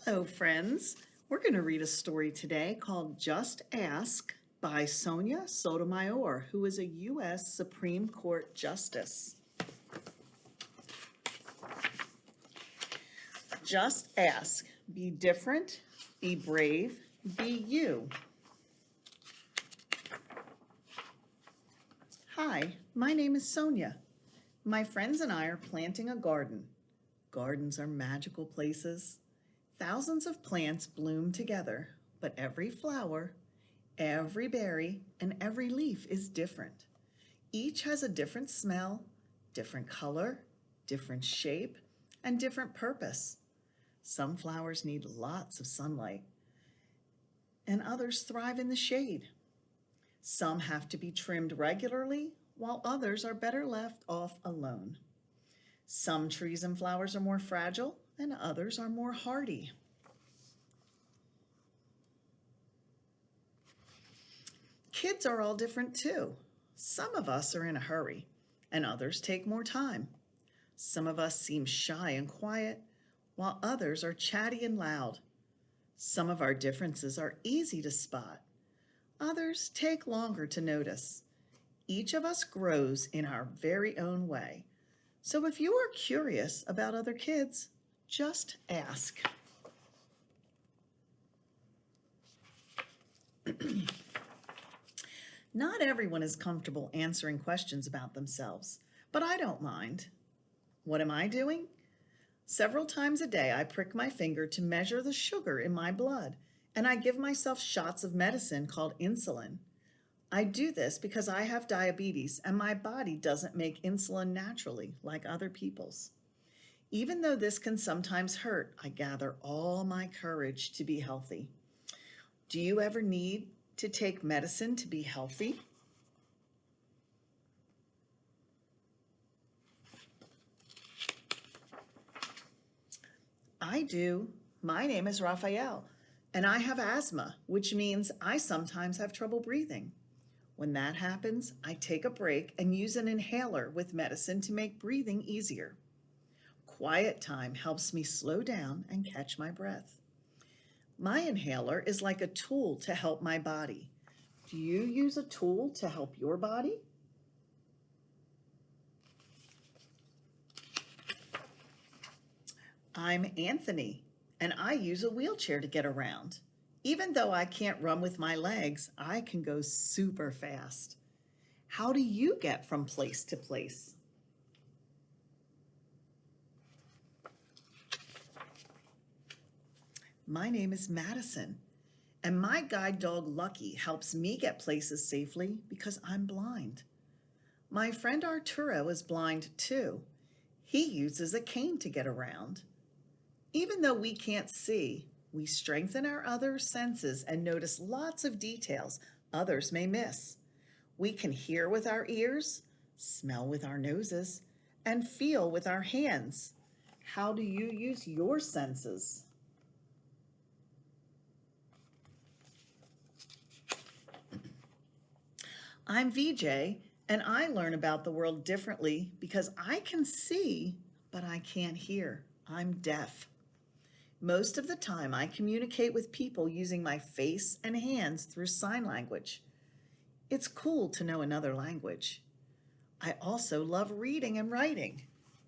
Hello, friends. We're going to read a story today called Just Ask by Sonia Sotomayor, who is a U.S. Supreme Court Justice. Just ask. Be different, be brave, be you. Hi, my name is Sonia. My friends and I are planting a garden. Gardens are magical places. Thousands of plants bloom together, but every flower, every berry, and every leaf is different. Each has a different smell, different color, different shape, and different purpose. Some flowers need lots of sunlight, and others thrive in the shade. Some have to be trimmed regularly, while others are better left off alone. Some trees and flowers are more fragile, and others are more hardy. Kids are all different too. Some of us are in a hurry, and others take more time. Some of us seem shy and quiet, while others are chatty and loud. Some of our differences are easy to spot. Others take longer to notice. Each of us grows in our very own way. So if you are curious about other kids, just ask. Not everyone is comfortable answering questions about themselves, but I don't mind. What am I doing? Several times a day, I prick my finger to measure the sugar in my blood, and I give myself shots of medicine called insulin. I do this because I have diabetes and my body doesn't make insulin naturally like other people's. Even though this can sometimes hurt, I gather all my courage to be healthy. Do you ever need to take medicine to be healthy? I do. My name is Raphael, and I have asthma, which means I sometimes have trouble breathing. When that happens, I take a break and use an inhaler with medicine to make breathing easier. Quiet time helps me slow down and catch my breath. My inhaler is like a tool to help my body. Do you use a tool to help your body? I'm Anthony, and I use a wheelchair to get around. Even though I can't run with my legs, I can go super fast. How do you get from place to place? My name is Madison, and my guide dog Lucky helps me get places safely because I'm blind. My friend Arturo is blind too. He uses a cane to get around. Even though we can't see, we strengthen our other senses and notice lots of details others may miss. We can hear with our ears, smell with our noses, and feel with our hands. How do you use your senses? I'm VJ, and I learn about the world differently because I can see, but I can't hear. I'm deaf. Most of the time, I communicate with people using my face and hands through sign language. It's cool to know another language. I also love reading and writing.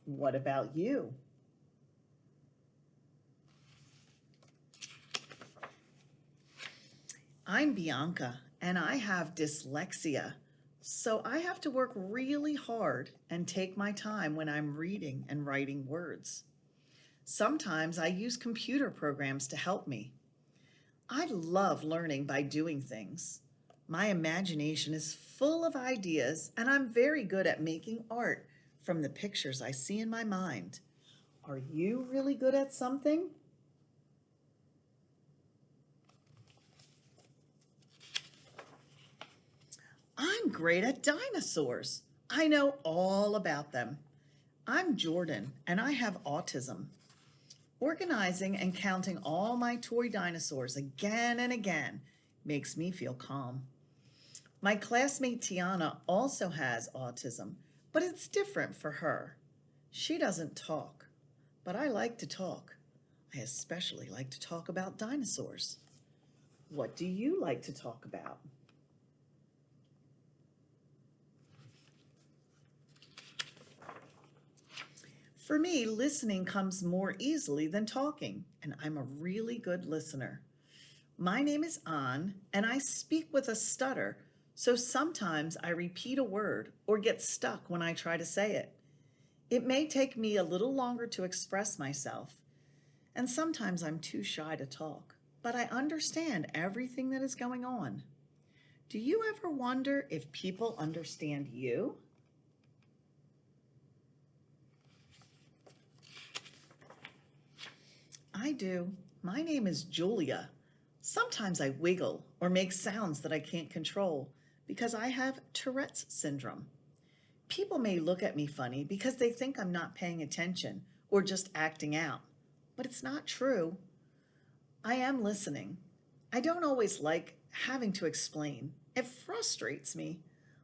What about you? I'm Bianca, and I have dyslexia. So I have to work really hard and take my time when I'm reading and writing words. Sometimes I use computer programs to help me. I love learning by doing things. My imagination is full of ideas, and I'm very good at making art from the pictures I see in my mind. Are you really good at something? I'm great at dinosaurs. I know all about them. I'm Jordan, and I have autism. Organizing and counting all my toy dinosaurs again and again makes me feel calm. My classmate Tiana also has autism, but it's different for her. She doesn't talk, but I like to talk. I especially like to talk about dinosaurs. What do you like to talk about? For me, listening comes more easily than talking, and I'm a really good listener. My name is An, and I speak with a stutter, so sometimes I repeat a word or get stuck when I try to say it. It may take me a little longer to express myself, and sometimes I'm too shy to talk, but I understand everything that is going on. Do you ever wonder if people understand you? I do. My name is Julia. Sometimes I wiggle or make sounds that I can't control because I have Tourette's syndrome. People may look at me funny because they think I'm not paying attention or just acting out, but it's not true. I am listening. I don't always like having to explain. It frustrates me,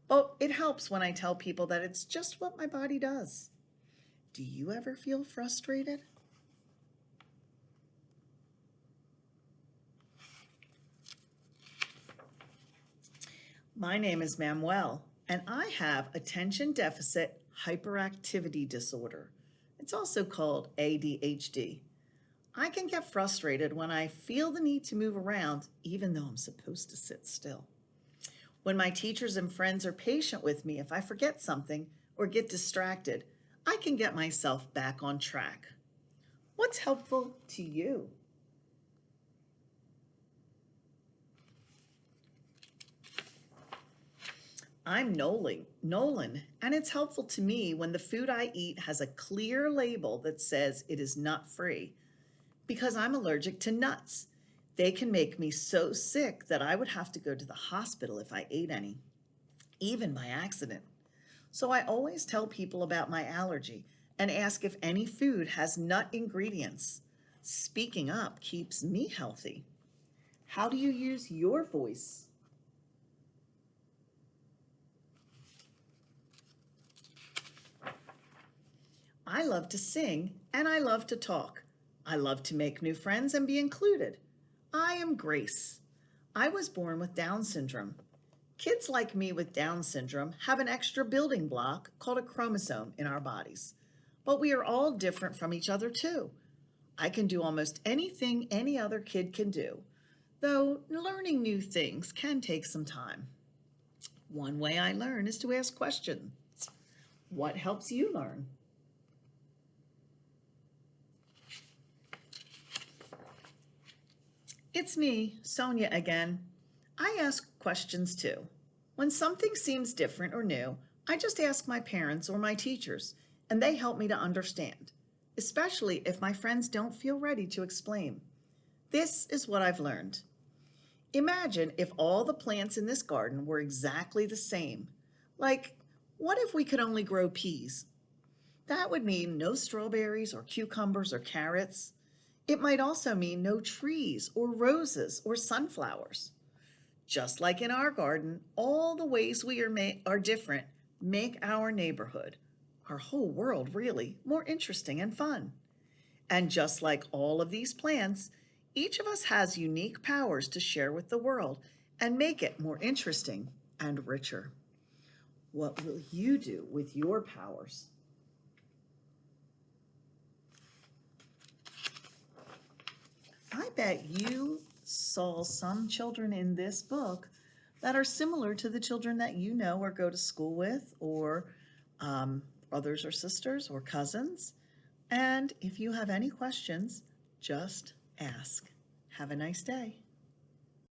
but it helps when I tell people that it's just what my body does. Do you ever feel frustrated? My name is Mamwell, and I have attention deficit hyperactivity disorder. It's also called ADHD. I can get frustrated when I feel the need to move around, even though I'm supposed to sit still. When my teachers and friends are patient with me if I forget something or get distracted, I can get myself back on track. What's helpful to you? I'm Nolan, and it's helpful to me when the food I eat has a clear label that says it is nut free because I'm allergic to nuts. They can make me so sick that I would have to go to the hospital if I ate any, even by accident. So I always tell people about my allergy and ask if any food has nut ingredients. Speaking up keeps me healthy. How do you use your voice? I love to sing and I love to talk. I love to make new friends and be included. I am Grace. I was born with Down syndrome. Kids like me with Down syndrome have an extra building block called a chromosome in our bodies. But we are all different from each other too. I can do almost anything any other kid can do, though learning new things can take some time. One way I learn is to ask questions. What helps you learn? It's me, Sonia again. I ask questions too. When something seems different or new, I just ask my parents or my teachers, and they help me to understand, especially if my friends don't feel ready to explain. This is what I've learned. Imagine if all the plants in this garden were exactly the same. Like, what if we could only grow peas? That would mean no strawberries or cucumbers or carrots. It might also mean no trees or roses or sunflowers. Just like in our garden, all the ways we are different make our neighborhood, our whole world really, more interesting and fun. And just like all of these plants, each of us has unique powers to share with the world and make it more interesting and richer. What will you do with your powers? I bet you saw some children in this book that are similar to the children that you know or go to school with, or brothers or sisters or cousins. And if you have any questions, just ask. Have a nice day.